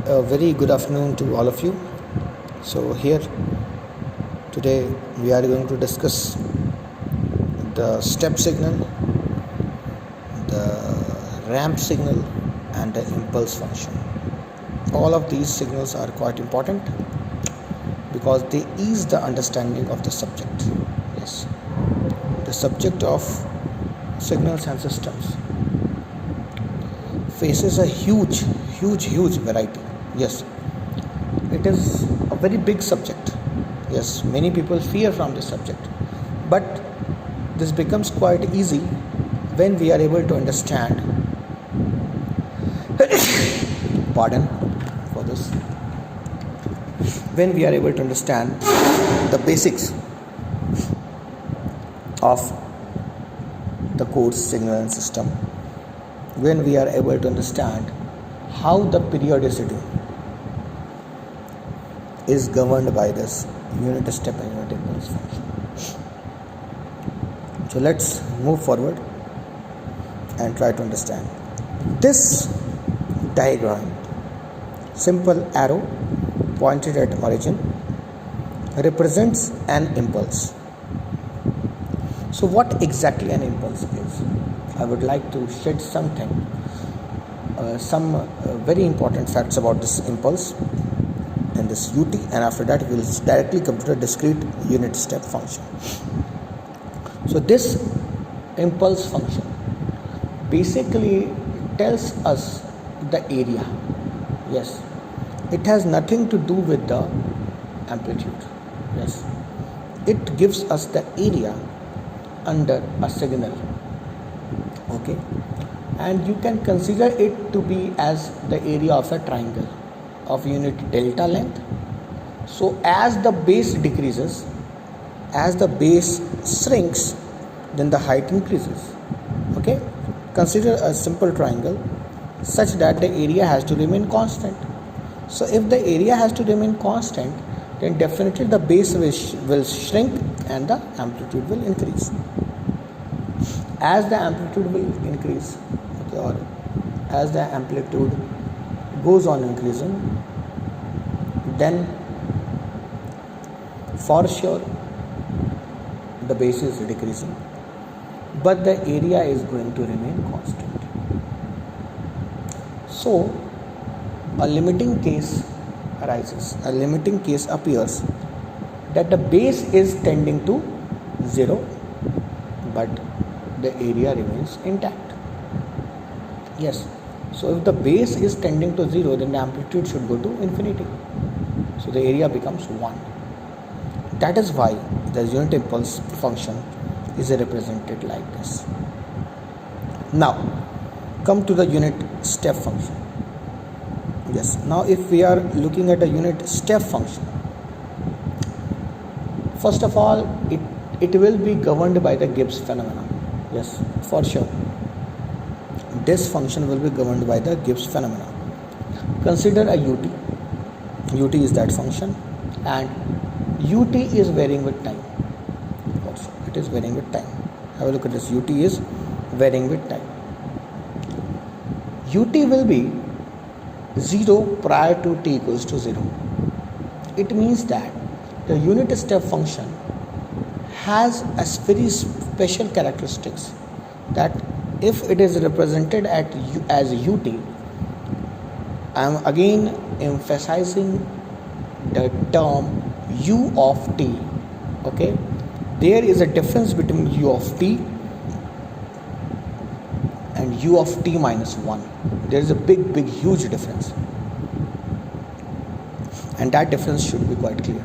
A very good afternoon to all of you. So here today we are going to discuss the step signal, the ramp signal and the impulse function. All of these signals are quite important because they ease the understanding of the subject. Yes, the subject of signals and systems faces a huge variety. Yes, it is a very big subject. Yes, many people fear from this subject, but this becomes quite easy when we are able to understand pardon for this, when we are able to understand the basics of the course signal and system, when we are able to understand how the periodicity is governed by this unit step and unit impulse function. So let's move forward and try to understand. This diagram, simple arrow pointed at origin, represents an impulse. So what exactly an impulse is? I would like to shed some very important facts about this impulse and this ut, and after that we will directly come to the discrete unit step function. So this impulse function basically tells us the area. Yes, it has nothing to do with the amplitude. Yes, it gives us the area under a signal. Okay, and you can consider it to be as the area of a triangle of unit delta length. So as the base decreases, as the base shrinks, then the height increases. Okay, consider a simple triangle such that the area has to remain constant. So if the area has to remain constant, then definitely the base will shrink and the amplitude will increase. As the amplitude will increase, okay, or as the amplitude goes on increasing, then for sure the base is decreasing, but the area is going to remain constant. So a limiting case arises, a limiting case appears that the base is tending to 0, but the area remains intact. Yes, so if the base is tending to 0, then the amplitude should go to infinity. So the area becomes 1. That is why the unit impulse function is represented like this. Now come to the unit step function. Yes, now if we are looking at a unit step function, first of all it will be governed by the Gibbs phenomenon. Yes, for sure this function will be governed by the Gibbs phenomenon. Consider a ut. Ut is that function, and ut is varying with time. Also it is varying with time. Have a look at this. Ut is varying with time. Ut will be 0 prior to t equals to 0. It means that the unit step function has a very special characteristics, that if it is represented as ut, I am again emphasizing the term u of t. Okay, there is a difference between u of t and u of t minus 1. There is a big huge difference, and that difference should be quite clear,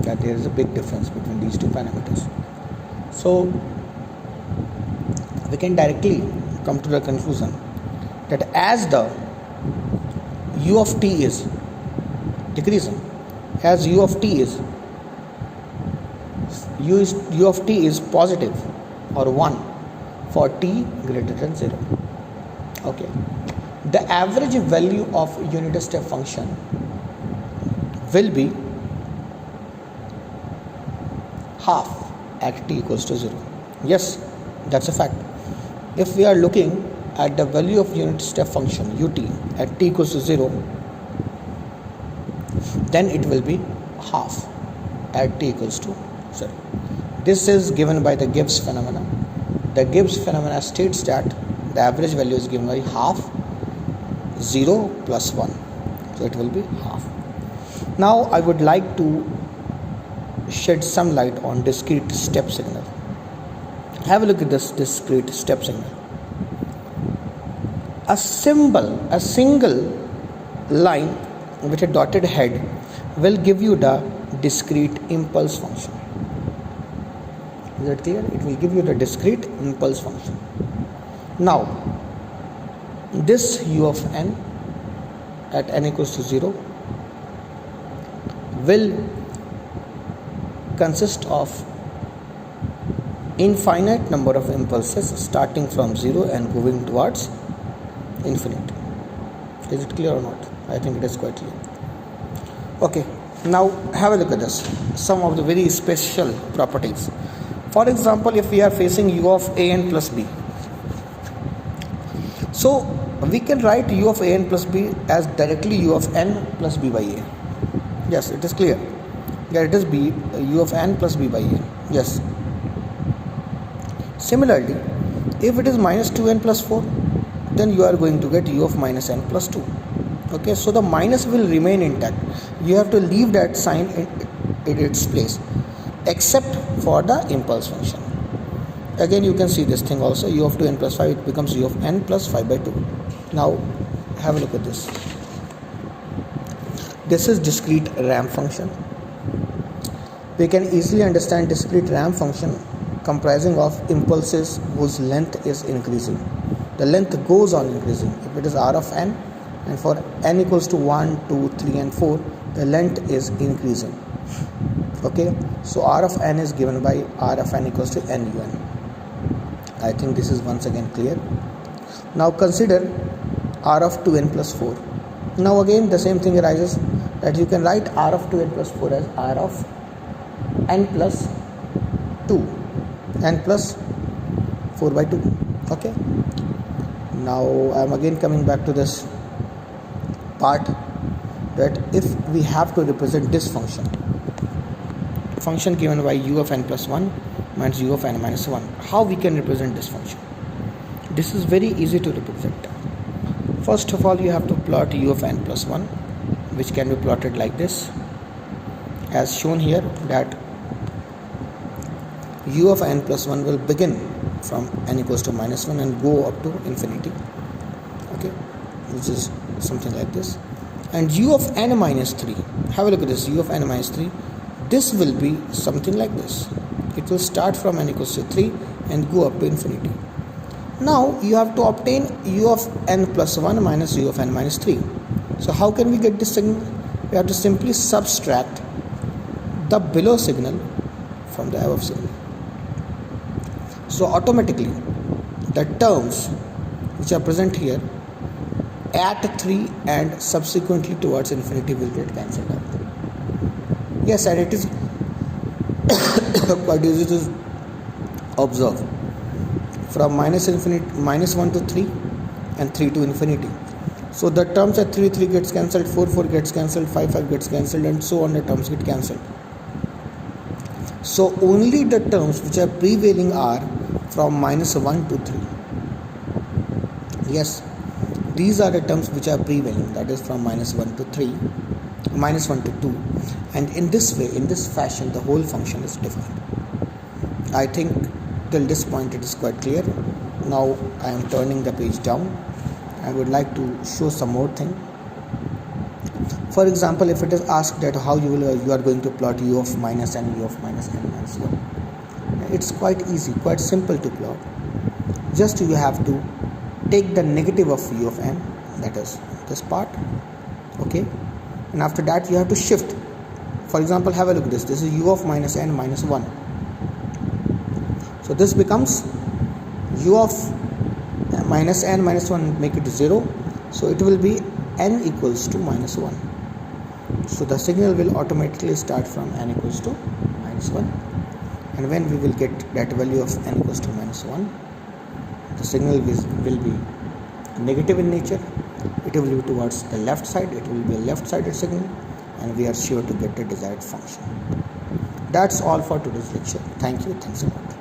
that there is a big difference between these two parameters. So we can directly come to the conclusion that as the u of t is decreasing, as u of t is positive or 1 for t greater than 0. Okay, the average value of unit step function will be half at t equals to 0. Yes, that's a fact. If we are looking at the value of unit step function ut at t equals to 0, then it will be half at t equals to 0. This is given by the Gibbs phenomena. The Gibbs phenomena states that the average value is given by half 0 plus 1. So it will be half. Now I would like to shed some light on discrete step signal. Have a look at this discrete step signal. A single line with a dotted head will give you the discrete impulse function. Is that clear? It will give you the discrete impulse function. Now, this u of n at n equals to 0 will consist of infinite number of impulses starting from 0 and moving towards infinity. Is it clear or not? I think it is quite clear. Okay, now have a look at this. Some of the very special properties. For example, if we are facing u of a n plus b, so we can write u of a n plus b as directly u of n plus b by a. Yes, it is clear. Yeah, it is b u of n plus b by a. Yes. Similarly, if it is minus 2n plus 4, then you are going to get u of minus n plus 2. Okay, so the minus will remain intact. You have to leave that sign in its place, except for the impulse function. Again, you can see this thing also, u of 2n plus 5, it becomes u of n plus 5 by 2. Now, have a look at this. This is discrete ramp function. We can easily understand discrete ramp function comprising of impulses whose length is increasing. The length goes on increasing. If it is r of n, and for n equals to 1, 2, 3 and 4, the length is increasing. Okay, so r of n is given by r of n equals to n un. I think this is once again clear. Now consider r of 2n plus 4. Now again the same thing arises, that you can write r of 2n plus 4 as r of n plus 2, n plus 4 by 2. Okay, now I am again coming back to this part, that if we have to represent this function given by u of n plus 1 minus u of n minus 1, how we can represent this function? This is very easy to represent. First of all, you have to plot u of n plus 1, which can be plotted like this, as shown here, that u of n plus 1 will begin from n equals to minus 1 and go up to infinity. Okay, which is something like this. And u of n minus 3, have a look at this, u of n minus 3, this will be something like this. It will start from n equals to 3 and go up to infinity. Now you have to obtain u of n plus 1 minus u of n minus 3. So how can we get this signal? We have to simply subtract the below signal from the above signal. So automatically the terms which are present here at 3 and subsequently towards infinity will get cancelled out. Yes, and it is quite easy to observe. From minus 1 to 3 and 3 to infinity. So the terms at 3 gets cancelled, 4 gets cancelled, 5 gets cancelled, and so on the terms get cancelled. So only the terms which are prevailing are from minus 1 to 3. Yes, these are the terms which are prevailing, that is from minus 1 to 3, minus 1 to 2, and in this way, in this fashion, the whole function is defined. I think till this point it is quite clear. Now I am turning the page down. I would like to show some more thing. For example, if it is asked that how you are going to plot u of minus n, u of minus n minus 1, it's quite easy, quite simple to plot. Just you have to take the negative of u of n, that is this part, okay, and after that you have to shift. For example, have a look at this. This is u of minus n minus 1. So this becomes u of minus n minus 1, make it 0. So it will be n equals to minus 1. So the signal will automatically start from n equals to minus 1. And when we will get that value of n equals to minus 1, the signal will be negative in nature. It will be towards the left side. It will be a left-sided signal. and we are sure to get the desired function. That's all for today's lecture. Thank you. Thanks a lot.